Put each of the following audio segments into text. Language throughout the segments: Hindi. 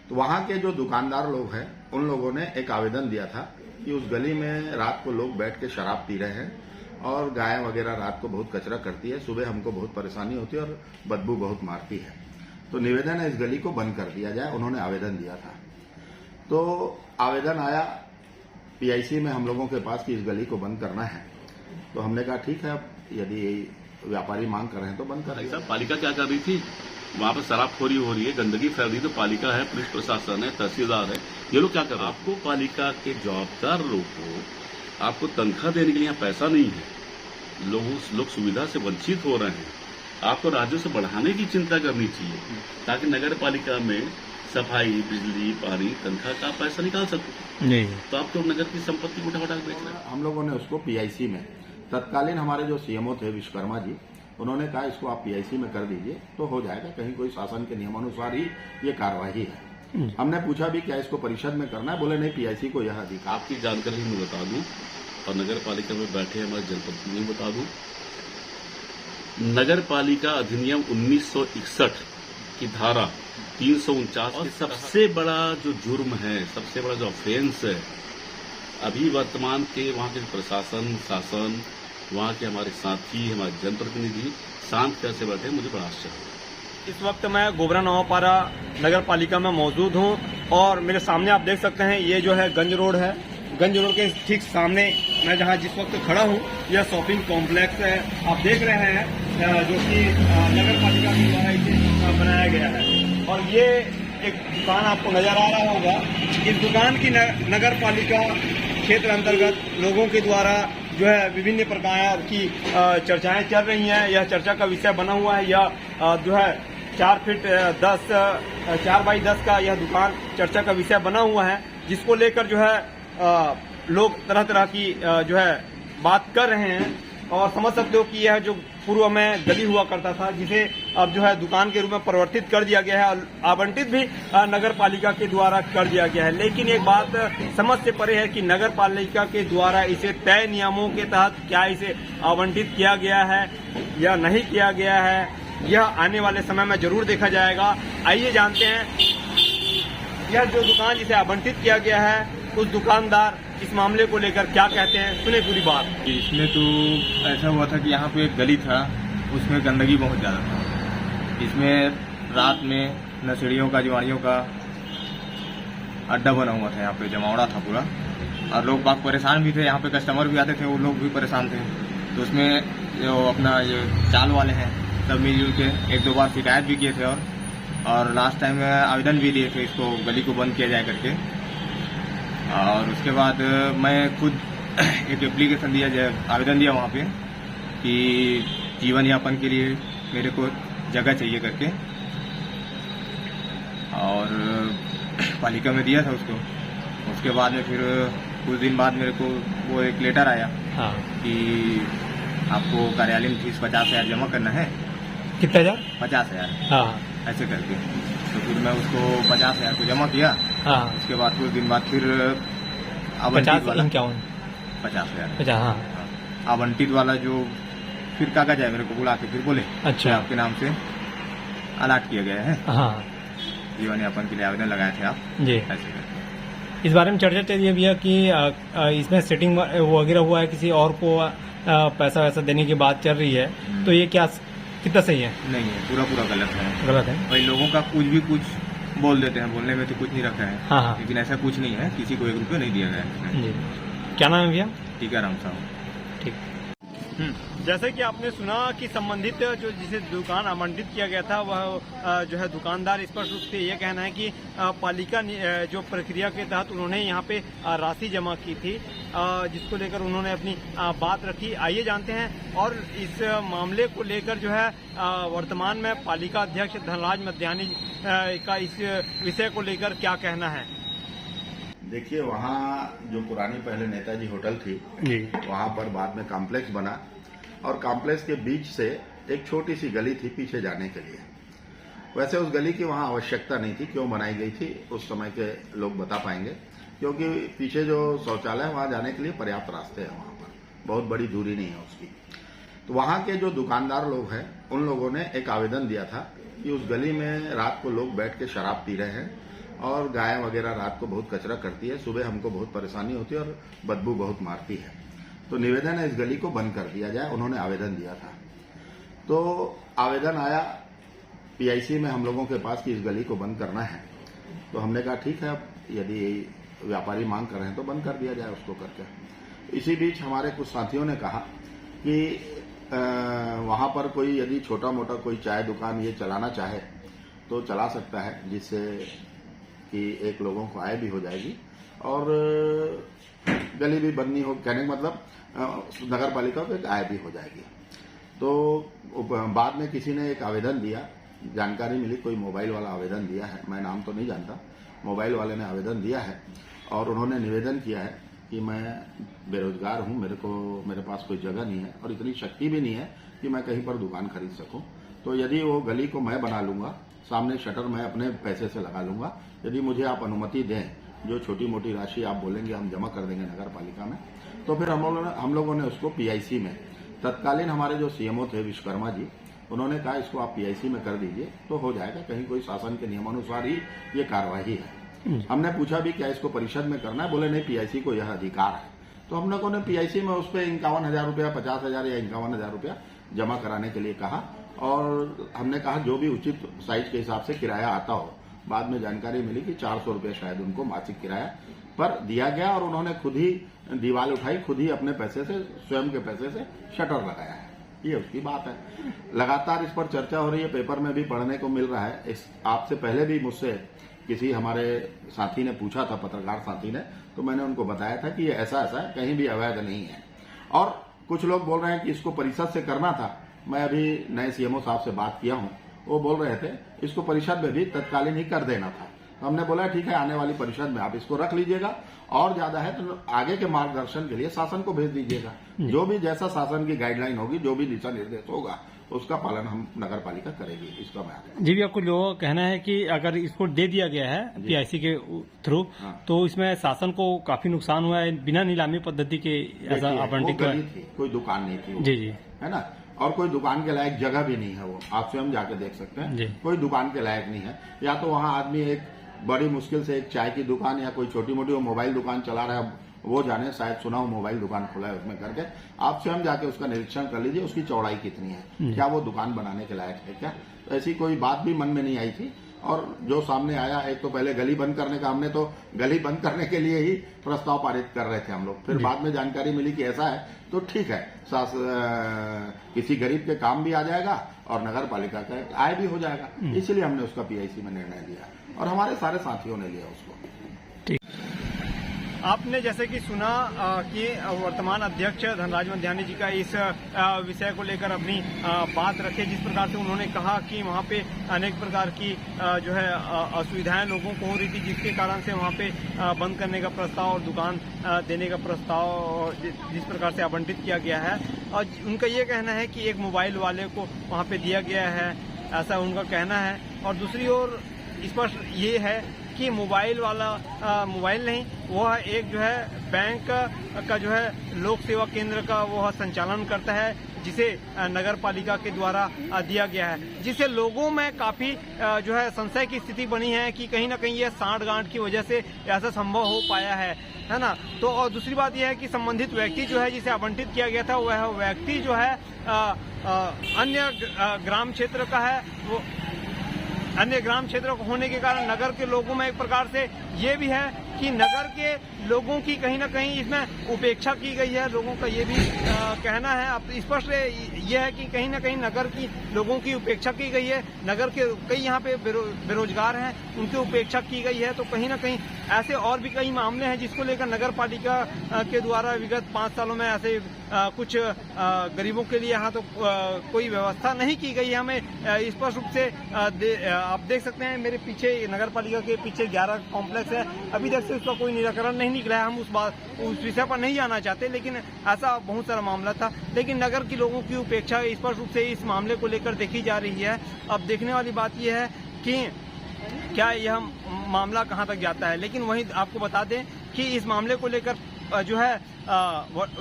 तो वहां के जो दुकानदार लोग हैं उन लोगों ने एक आवेदन दिया था कि उस गली में रात को लोग बैठ के शराब पी रहे हैं और गाय वगैरह रात को बहुत कचरा करती है, सुबह हमको बहुत परेशानी होती है और बदबू बहुत मारती है। तो निवेदन है इस गली को बंद कर दिया जाए, उन्होंने आवेदन दिया था। तो आवेदन आया पीआईसी में हम लोगों के पास कि इस गली को बंद करना है। तो हमने कहा ठीक है, यदि व्यापारी मांग कर रहे हैं तो बंद कर साहब पालिका क्या कर रही थी, वहां पर शराबखोरी हो रही है, गंदगी फैल रही है, तो पालिका है, पुलिस प्रशासन है, तहसीलदार है, ये लोग क्या कर रहे हैं? आपको पालिका के जवाबदार लोग को आपको तनख्वाह देने के लिए यहाँ पैसा नहीं है, लोग सुविधा से वंचित हो रहे हैं। आपको राज्यों से बढ़ाने की चिंता करनी चाहिए ताकि नगर पालिका में सफाई, बिजली, पानी, तनख्वाह का पैसा निकाल सको। नहीं तो आप तो नगर की संपत्ति को उठा बेच रहे हैं। हम लोगों ने उसको पीआईसी में, तत्कालीन हमारे जो सीएमओ थे विश्वकर्मा जी, उन्होंने कहा इसको आप पीआईसी में कर दीजिए तो हो जाएगा, कहीं कोई शासन के नियमानुसार ही ये कार्यवाही है। हमने पूछा भी क्या इसको परिषद में करना है, बोले नहीं पीआईसी को यह अधिकार। आपकी जानकारी मैं बता दूं और नगर पालिका में बैठे हमारे जनप्रतिनिधि बता दूं, नगर पालिका अधिनियम 1961 की धारा 349 और सबसे बड़ा जो जुर्म है, सबसे बड़ा जो ऑफेंस है, अभी वर्तमान के वहां के प्रशासन, शासन, वहां के हमारे साथी, हमारे जनप्रतिनिधि शांत कैसे बैठे, मुझे बड़ा आश्चर्य है। इस वक्त मैं गोबरा नवापारा नगर पालिका में मौजूद हूं और मेरे सामने आप देख सकते हैं ये जो है गंज रोड है। गंज रोड के ठीक सामने मैं जहां जिस वक्त खड़ा हूं, यह शॉपिंग कॉम्प्लेक्स है, आप देख रहे हैं, जो कि नगर पालिका के द्वारा इसे बनाया गया है। और ये एक दुकान आपको नजर आ रहा होगा। इस दुकान की नगर पालिका क्षेत्र अंतर्गत लोगों के द्वारा जो है विभिन्न प्रकार की चर्चाएं चल रही हैं। यह चर्चा का विषय बना हुआ है। यह जो है 4 बाई 10 का यह दुकान चर्चा का विषय बना हुआ है, जिसको लेकर जो है लोग तरह तरह की जो है बात कर रहे हैं। और समझ सकते हो कि यह जो पूर्व में गली हुआ करता था, जिसे अब जो है दुकान के रूप में परिवर्तित कर दिया गया है और आवंटित भी नगर पालिका के द्वारा कर दिया गया है। लेकिन एक बात समझ से परे है कि नगर पालिका के द्वारा इसे तय नियमों के तहत क्या इसे आवंटित किया गया है या नहीं किया गया है, यह आने वाले समय में जरूर देखा जाएगा। आइए जानते हैं यह जो दुकान जिसे आवंटित किया गया है, उस दुकानदार इस मामले को लेकर क्या कहते हैं, सुने पूरी बात। इसमें तो ऐसा हुआ था कि यहाँ पे एक गली था, उसमें गंदगी बहुत ज़्यादा था। इसमें रात में नशेड़ियों का, जुआड़ियों का अड्डा बना हुआ था, यहाँ पे जमावड़ा था पूरा, और लोग बाग परेशान भी थे। यहाँ पे कस्टमर भी आते थे, वो लोग भी परेशान थे। तो उसमें जो अपना ये चाल वाले हैं सब मिलजुल के 1-2 बार शिकायत भी किए थे और लास्ट टाइम आवेदन भी लिए थे इसको गली को बंद किया जाए करके। और उसके बाद मैं खुद एक एप्लीकेशन दिया, आवेदन दिया वहाँ पे कि जीवन यापन के लिए मेरे को जगह चाहिए करके, और पालिका में दिया था उसको। उसके बाद में फिर कुछ दिन बाद मेरे को वो एक लेटर आया कि आपको कार्यालय में फीस 50,000 जमा करना है। कितना हजार? 50,000 ऐसे करके। तो फिर मैं उसको 50,000 को जमा किया। उसके बाद कुछ दिन बाद फिर आवंटित वाला 50,000 आवंटित वाला जो फिर कागज है मेरे को बुला के फिर बोले, अच्छा आपके नाम से अलाट किया गया है, जीवन यापन के लिए आवेदन लगाए थे आप जी। ऐसे करके इस बारे में चर्चा चल रही है कि इसमें सेटिंग वगैरह हुआ है, किसी और को पैसा वैसा देने की बात चल रही है, तो ये क्या कितना सही है? नहीं है, पूरा गलत है। भाई लोगों का कुछ भी कुछ बोल देते हैं, बोलने में तो कुछ नहीं रखा है। लेकिन ऐसा कुछ नहीं है, किसी को 1 रुपया नहीं दिया गया है। क्या नाम है भैया? टीकाराम साहब। ठीक। जैसे कि आपने सुना कि संबंधित जो जिसे दुकान आवंटित किया गया था, वह जो है दुकानदार स्पष्ट रूप से ये कहना है कि पालिका जो प्रक्रिया के तहत उन्होंने यहाँ पे राशि जमा की थी, जिसको लेकर उन्होंने अपनी बात रखी। आइए जानते हैं और इस मामले को लेकर जो है वर्तमान में पालिका अध्यक्ष धनराज मध्यानी का इस विषय को लेकर क्या कहना है। देखिए, वहाँ जो पुरानी पहले नेताजी होटल थी, वहाँ पर बाद में कॉम्प्लेक्स बना और कॉम्प्लेक्स के बीच से एक छोटी सी गली थी पीछे जाने के लिए। वैसे उस गली की वहाँ आवश्यकता नहीं थी, क्यों बनाई गई थी उस समय के लोग बता पाएंगे, क्योंकि पीछे जो शौचालय है वहाँ जाने के लिए पर्याप्त रास्ते हैं, वहाँ पर बहुत बड़ी दूरी नहीं है उसकी। तो वहाँ के जो दुकानदार लोग हैं उन लोगों ने एक आवेदन दिया था कि उस गली में रात को लोग बैठ के शराब पी रहे हैं और गाय वगैरह रात को बहुत कचरा करती है, सुबह हमको बहुत परेशानी होती है और बदबू बहुत मारती है। तो निवेदन है इस गली को बंद कर दिया जाए। उन्होंने आवेदन दिया था, तो आवेदन आया पीआईसी में हम लोगों के पास कि इस गली को बंद करना है। तो हमने कहा ठीक है, अब यदि व्यापारी मांग कर रहे हैं तो बंद कर दिया जाए उसको करके। इसी बीच हमारे कुछ साथियों ने कहा कि वहां पर कोई यदि छोटा मोटा कोई चाय दुकान ये चलाना चाहे तो चला सकता है, जिससे कि एक लोगों को आय भी हो जाएगी और गली भी बंद नहीं हो, कहने का मतलब नगर पालिका को एक आय भी हो जाएगी। तो बाद में किसी ने एक आवेदन दिया, जानकारी मिली कोई मोबाइल वाला आवेदन दिया है, मैं नाम तो नहीं जानता, मोबाइल वाले ने आवेदन दिया है और उन्होंने निवेदन किया है कि मैं बेरोजगार हूं, मेरे पास कोई जगह नहीं है और इतनी शक्ति भी नहीं है कि मैं कहीं पर दुकान खरीद सकूं। तो यदि वो गली को मैं बना लूंगा, सामने शटर मैं अपने पैसे से लगा लूंगा, यदि मुझे आप अनुमति दें, जो छोटी मोटी राशि आप बोलेंगे हम जमा कर देंगे नगर पालिका में, तो फिर हम लोगों ने उसको पीआईसी में, तत्कालीन हमारे जो सीएमओ थे विश्वकर्मा जी, उन्होंने कहा इसको आप पीआईसी में कर दीजिए तो हो जाएगा, कहीं कोई शासन के नियमानुसार ही ये कार्यवाही है। हमने पूछा भी क्या इसको परिषद में करना है, बोले नहीं पीआईसी को यह अधिकार है। तो हम लोगों ने पीआईसी में उस पर 51,000 रुपया, 50,000 या 51,000 रुपया जमा कराने के लिए कहा और हमने कहा जो भी उचित साइज के हिसाब से किराया आता हो। बाद में जानकारी मिली कि 400 रुपया शायद उनको मासिक किराया पर दिया गया और उन्होंने खुद ही दीवार उठाई, खुद ही अपने पैसे से, स्वयं के पैसे से शटर लगाया है। ये उसकी बात है। लगातार इस पर चर्चा हो रही है, पेपर में भी पढ़ने को मिल रहा है। आपसे पहले भी मुझसे किसी हमारे साथी ने पूछा था, पत्रकार साथी ने, तो मैंने उनको बताया था कि ये ऐसा ऐसा है, कहीं भी अवैध नहीं है। और कुछ लोग बोल रहे हैं कि इसको परिषद से करना था। मैं अभी नए सीएमओ साहब से बात किया हूं, वो बोल रहे थे इसको परिषद में भी तत्कालीन ही कर देना था। तो हमने बोला ठीक है, आने वाली परिषद में आप इसको रख लीजिएगा और ज्यादा है तो आगे के मार्गदर्शन के लिए शासन को भेज दीजिएगा। जो भी जैसा शासन की गाइडलाइन होगी, जो भी दिशा निर्देश होगा, उसका पालन हम नगर पालिका करेगी। इसका मैं आगे जी भी आपको लोगों का कहना है कि अगर इसको दे दिया गया है पीआईसी के थ्रू, तो इसमें शासन को काफी नुकसान हुआ है, बिना नीलामी पद्धति के ऐसा आवंटित थी, कोई दुकान नहीं थी। जी जी, है ना, और कोई दुकान के लायक जगह भी नहीं है, वो आप स्वयं जाके देख सकते हैं, कोई दुकान के लायक नहीं है। या तो वहाँ आदमी एक बड़ी मुश्किल से एक चाय की दुकान या कोई छोटी मोटी वो मोबाइल दुकान चला रहा है, वो जाने, शायद सुना हो मोबाइल दुकान खुला है उसमें करके, आप स्वयं जाके उसका निरीक्षण कर लीजिए, उसकी चौड़ाई कितनी है, क्या वो दुकान बनाने के लायक है क्या। तो ऐसी कोई बात भी मन में नहीं आई थी। और जो सामने आया, एक तो पहले गली बंद करने का, हमने तो गली बंद करने के लिए ही प्रस्ताव पारित कर रहे थे हम लोग। फिर बाद में जानकारी मिली कि ऐसा है तो ठीक है, किसी गरीब के काम भी आ जाएगा और नगर पालिका का आय भी हो जाएगा, इसलिए हमने उसका पीआईसी में निर्णय लिया और हमारे सारे साथियों ने लिया उसको। आपने जैसे कि सुना कि वर्तमान अध्यक्ष धनराज मंध्यानी जी का इस विषय को लेकर अपनी बात रखे, जिस प्रकार से उन्होंने कहा कि वहाँ पे अनेक प्रकार की जो है असुविधाएं लोगों को हो रही थी, जिसके कारण से वहाँ पे बंद करने का प्रस्ताव और दुकान देने का प्रस्ताव जिस प्रकार से आवंटित किया गया है। और उनका ये कहना है कि एक मोबाइल वाले को वहाँ पे दिया गया है, ऐसा उनका कहना है। और दूसरी ओर स्पष्ट ये है कि मोबाइल वाला मोबाइल नहीं, वह एक जो है बैंक का जो है लोक सेवा केंद्र का वह संचालन करता है, जिसे नगर पालिका के द्वारा दिया गया है, जिससे लोगों में काफी जो है संशय की स्थिति बनी है कि कहीं ना कहीं यह सांठ-गांठ की वजह से ऐसा संभव हो पाया है ना। तो और दूसरी बात यह है कि संबंधित व्यक्ति जो है जिसे आवंटित किया गया था, वह व्यक्ति जो है अन्य ग्राम क्षेत्र का है, वो अन्य ग्राम क्षेत्र होने के कारण नगर के लोगों में एक प्रकार से ये भी है कि नगर के लोगों की कहीं ना कहीं इसमें उपेक्षा की गई है। लोगों का ये भी कहना है, अब स्पष्ट यह है कि कहीं ना कहीं नगर की लोगों की उपेक्षा की गई है। नगर के कई यहाँ पे बेरोजगार हैं, उनकी उपेक्षा की गई है। तो कहीं ना कहीं ऐसे और भी कई मामले हैं जिसको लेकर नगर पालिका के द्वारा विगत 5 सालों में ऐसे कुछ गरीबों के लिए यहाँ तो कोई व्यवस्था नहीं की गई है। हमें स्पष्ट रूप से आप देख सकते हैं मेरे पीछे, नगर पालिका के पीछे 11 कॉम्प्लेक्स है, अभी तक से उसका कोई निराकरण नहीं निकला है। हम उस विषय पर नहीं जाना चाहते, लेकिन ऐसा बहुत सारा मामला था। लेकिन नगर के लोगों की उपेक्षा स्पष्ट रूप से इस मामले को लेकर देखी जा रही है। अब देखने वाली बात यह है कि क्या यह मामला कहां तक जाता है। लेकिन वहीं आपको बता दें कि इस मामले को लेकर जो है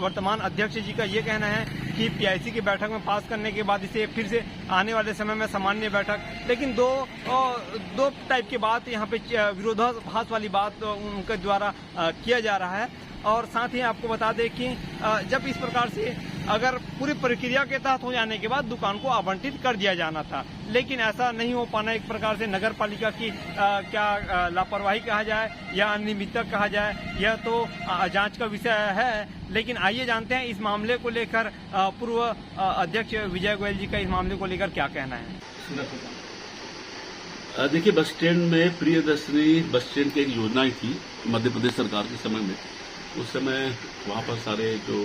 वर्तमान अध्यक्ष जी का ये कहना है कि पीआईसी की बैठक में पास करने के बाद इसे फिर से आने वाले समय में सामान्य बैठक, लेकिन दो टाइप की बात यहाँ पे विरोधाभास वाली बात उनके द्वारा किया जा रहा है। और साथ ही आपको बता दें कि जब इस प्रकार से अगर पूरी प्रक्रिया के तहत हो जाने के बाद दुकान को आवंटित कर दिया जाना था, लेकिन ऐसा नहीं हो पाना एक प्रकार से नगर पालिका की क्या लापरवाही कहा जाए या अनियमितता कहा जाए, यह तो जांच का विषय है। लेकिन आइए जानते हैं इस मामले को लेकर पूर्व अध्यक्ष विजय गोयल जी का इस मामले को लेकर क्या कहना है। देखिए, बस स्टैंड में प्रियदर्शनी बस स्टैंड की एक योजना ही थी मध्य प्रदेश सरकार के समय में। उस समय वहाँ पर सारे जो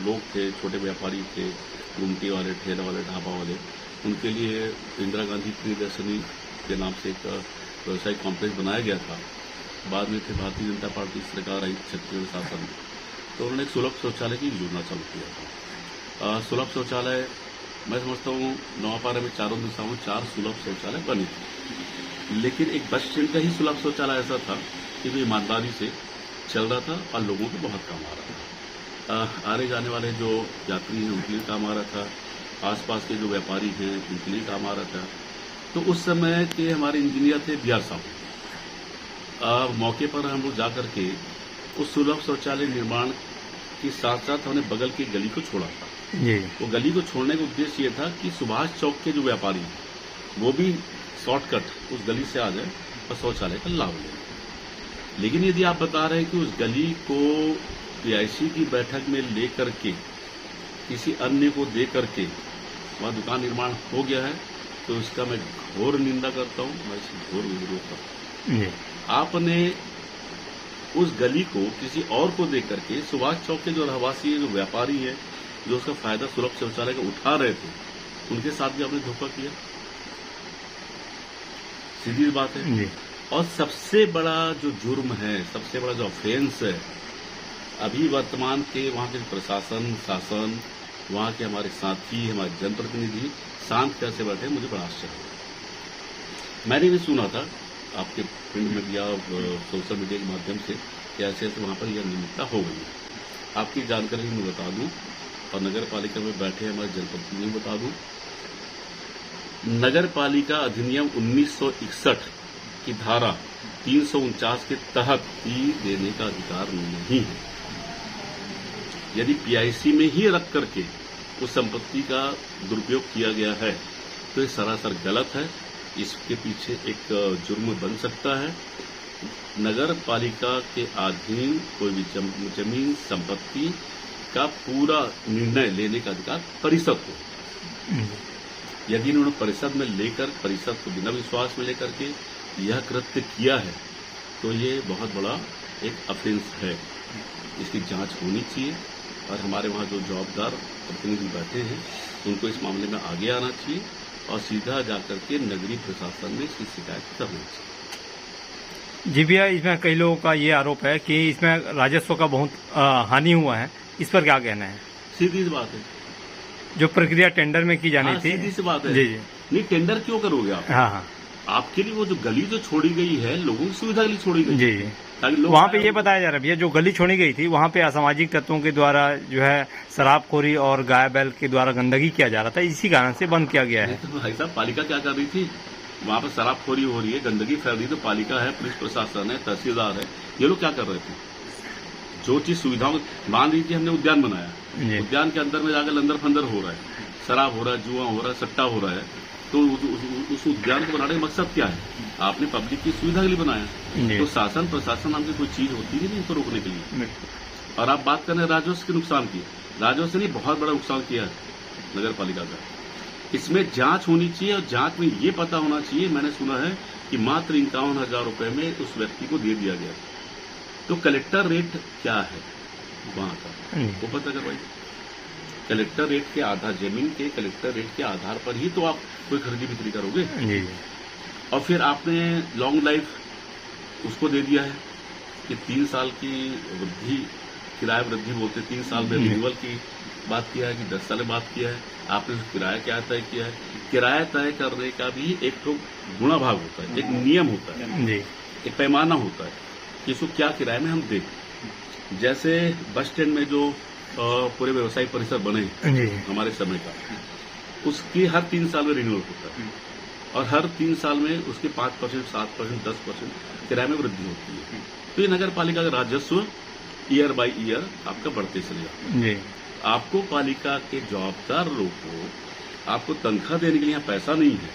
लोग थे, छोटे व्यापारी थे, गुमटी वाले, ठेला वाले, ढाबा वाले, उनके लिए इंदिरा गांधी प्रियदर्शनी के नाम से एक व्यवसायिक कॉम्प्लेक्स बनाया गया था। बाद में फिर भारतीय जनता पार्टी सरकार आई छत्तीसगढ़ शासन में, तो उन्होंने एक सुलभ शौचालय की योजना चालू किया था। सुलभ शौचालय मैं समझता हूँ नवापारा में चारों दिशाओं में 4 सुलभ शौचालय बने थे, लेकिन एक बस स्टैंड का ही सुलभ शौचालय ऐसा था कि वो ईमानदारी से चल रहा था और लोगों को बहुत काम आ रहा था। आने जाने वाले जो यात्री हैं उनके लिए काम आ रहा था, आसपास के जो व्यापारी हैं उनके लिए काम आ रहा था। तो उस समय के हमारे इंजीनियर थे बिहार साहब। मौके पर हम लोग जाकर के उस सुलभ शौचालय निर्माण के साथ साथ हमने बगल की गली को छोड़ा था। वो गली को छोड़ने का उद्देश्य ये था कि सुभाष चौक के जो व्यापारी वो भी शॉर्टकट उस गली से आ जाए और शौचालय का लाभ ले। लेकिन यदि आप बता रहे हैं कि उस गली को पीआईसी की बैठक में लेकर के किसी अन्य को दे करके वहां दुकान निर्माण हो गया है, तो इसका मैं घोर निंदा करता हूं, मैं इसकी घोर विरोध करता हूं। आपने उस गली को किसी और को दे करके सुभाष चौक के जो रहवासी जो व्यापारी है जो उसका फायदा सुलभ शौचालय का उठा रहे थे, उनके साथ भी आपने धोखा किया। सीधी बात है। और सबसे बड़ा जो जुर्म है, सबसे बड़ा जो ऑफेंस है, अभी वर्तमान के वहां के प्रशासन, शासन, वहां के हमारे साथी, हमारे जनप्रतिनिधि शांत कैसे बैठे, मुझे बड़ा आश्चर्य। मैंने भी सुना था आपके प्रिंट मीडिया और सोशल मीडिया के माध्यम से कि ऐसे ऐसे वहां पर यह अनियमितता हो गई है। आपकी जानकारी मैं बता दूं और नगर पालिका में बैठे हमारे जनप्रतिनिधि बता दूं, नगर पालिका अधिनियम 1961 की धारा 349 के तहत फी देने का अधिकार नहीं है। यदि पीआईसी में ही रख करके उस संपत्ति का दुरुपयोग किया गया है तो ये सरासर गलत है। इसके पीछे एक जुर्म बन सकता है। नगर पालिका के अधीन कोई भी जमीन संपत्ति का पूरा निर्णय लेने का अधिकार परिषद को। यदि उन्होंने परिषद में लेकर परिषद को बिना विश्वास में लेकर के यह कृत्य किया है तो ये बहुत बड़ा एक ऑफेंस है। इसकी जांच होनी चाहिए और हमारे वहां जो जवाबदार प्रतिनिधि बैठे हैं उनको इस मामले में आगे आना चाहिए और सीधा जाकर के नगरीय प्रशासन में इसकी शिकायत करनी चाहिए। जी भैया, इसमें कई लोगों का ये आरोप है कि इसमें राजस्व का बहुत हानि हुआ है, इस पर क्या कहना है? सीधी सी बात है। जो प्रक्रिया टेंडर में की जानी थी। सीधी सी बात है। जी। नहीं, टेंडर क्यों करोगे आप? हाँ। आपके लिए वो जो गली जो छोड़ी गई है लोगों की सुविधा के लिए छोड़ी गई। जी। वहाँ पे ये बताया जा रहा है भैया, जो गली छोड़ी गई थी वहाँ पे असामाजिक तत्वों के द्वारा जो है शराबखोरी और गाय बैल के द्वारा गंदगी किया जा रहा था, इसी कारण से बंद किया गया है। तो भाई साहब, पालिका क्या कर रही थी? वहाँ पर शराबखोरी हो रही है, गंदगी फैल रही है, तो पालिका है, पुलिस प्रशासन है, तहसीलदार है, ये लोग क्या कर रहे थे? जो चीज सुविधाओं मान लीजिए हमने उद्यान बनाया, उद्यान के अंदर में जाकर लंदर फंदर हो रहा है, शराब हो रहा है, जुआ हो रहा है, सट्टा हो रहा है, तो उस उद्यान को बनाने का मकसद क्या है? आपने पब्लिक की सुविधा के लिए बनाया। तो शासन प्रशासन नाम की कोई चीज होती है नहीं इनको रोकने के लिए। और आप बात कर रहे हैं राजस्व के नुकसान की, राजस्व ने बहुत बड़ा नुकसान किया है नगर पालिका का। इसमें जांच होनी चाहिए और जांच में ये पता होना चाहिए। मैंने सुना है कि मात्र 51,000 रुपए में उस व्यक्ति को दे दिया गया, तो कलेक्टर रेट क्या है वहां का वो पता करवाइए। कलेक्टर रेट के आधार, जमीन के कलेक्टर रेट के आधार पर ही तो आप कोई खरीदी बिक्री करोगे। और फिर आपने लॉन्ग लाइफ उसको दे दिया है कि 3 साल की वृद्धि, किराया वृद्धि बोलते 3 साल में रिन्यूअल की बात किया है कि 10 साल में बात किया है। आपने किराया क्या तय किया है? किराया तय करने का भी एक तो गुणा भाग होता है, एक नियम होता है, एक पैमाना होता है कि इसको क्या किराए में हम दें। जैसे बस स्टैंड में जो पूरे व्यवसायिक परिसर बने जी हमारे समय का, उसकी हर 3 साल में रिन्यूअल होता है और हर 3 साल में उसके 5%, 7%, 10% किराए में वृद्धि होती है। तो ये नगर पालिका का राजस्व ईयर बाय ईयर आपका बढ़ते चलेगा। जी आपको पालिका के जवाबदार लोग को आपको तनख्वाह देने के लिए यहाँ पैसा नहीं है,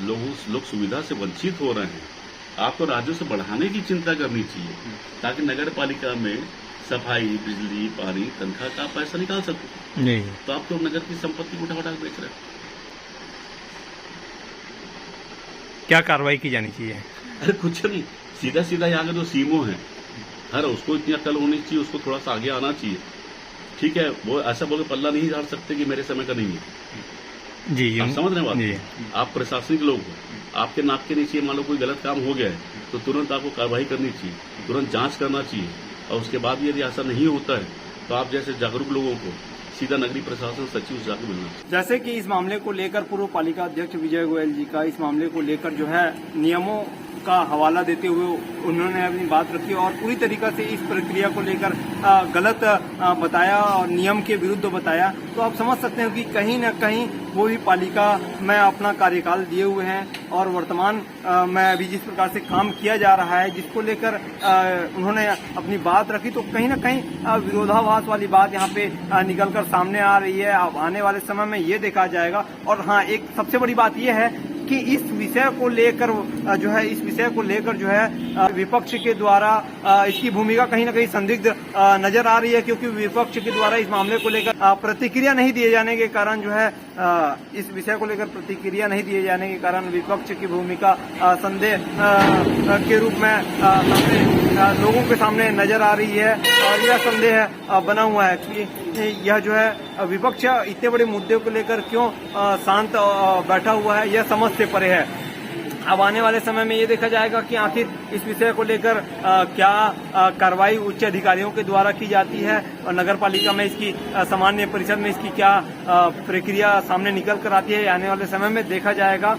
लोग सुविधा से वंचित हो रहे हैं। आपको राजस्व बढ़ाने की चिंता करनी चाहिए ताकि नगर पालिका में सफाई, बिजली, पानी, तनख्वाह का पैसा निकाल सको। जी तो आप तो नगर की संपत्ति को उठा के बेच रहे हैं। क्या कार्रवाई की जानी चाहिए? अरे कुछ नहीं, सीधा सीधा यहाँ के जो सीमो है, हर उसको इतनी अकल होनी चाहिए, उसको थोड़ा सा आगे आना चाहिए। ठीक है, वो ऐसा बोल के पल्ला नहीं झाड़ सकते कि मेरे समय का नहीं है। जी आप समझ रहे हैं जी बात? आप प्रशासनिक लोग हो, आपके नाक के नीचे मान लो कोई गलत काम हो गया है तो तुरंत आपको कार्रवाई करनी चाहिए, तुरंत जांच करना चाहिए और उसके बाद यदि ऐसा नहीं होता है तो आप जैसे जागरूक लोगों को सीधा नगरीय प्रशासन सचिव से जाकर मिलना चाहिए। जैसे कि इस मामले को लेकर पूर्व पालिका अध्यक्ष विजय गोयल जी का इस मामले को लेकर जो है नियमों का हवाला देते हुए उन्होंने अपनी बात रखी और पूरी तरीका से इस प्रक्रिया को लेकर गलत बताया और नियम के विरुद्ध बताया। तो आप समझ सकते हैं कि कहीं न कहीं वो भी पालिका में अपना कार्यकाल दिए हुए हैं और वर्तमान में अभी जिस प्रकार से काम किया जा रहा है, जिसको लेकर उन्होंने अपनी बात रखी, तो कहीं न कहीं विरोधाभास वाली बात यहाँ पे निकलकर सामने आ रही है। अब आने वाले समय में ये देखा जाएगा। और हाँ, एक सबसे बड़ी बात यह है कि इस विषय को लेकर जो है विपक्ष के द्वारा इसकी भूमिका कहीं न कहीं संदिग्ध नजर आ रही है, क्योंकि विपक्ष के द्वारा इस मामले को लेकर प्रतिक्रिया नहीं दिए जाने के कारण जो है इस विषय को लेकर प्रतिक्रिया नहीं दिए जाने के कारण विपक्ष की भूमिका संदेह के रूप में लोगों के सामने नजर आ रही है और यह संदेह बना हुआ है कि यह जो है विपक्ष इतने बड़े मुद्दे को लेकर क्यों शांत बैठा हुआ है, यह समझ से परे है। अब आने वाले समय में ये देखा जाएगा कि आखिर इस विषय को लेकर क्या कार्रवाई उच्च अधिकारियों के द्वारा की जाती है और नगर पालिका में इसकी सामान्य परिषद में इसकी क्या प्रक्रिया सामने निकल कर आती है, आने वाले समय में देखा जाएगा।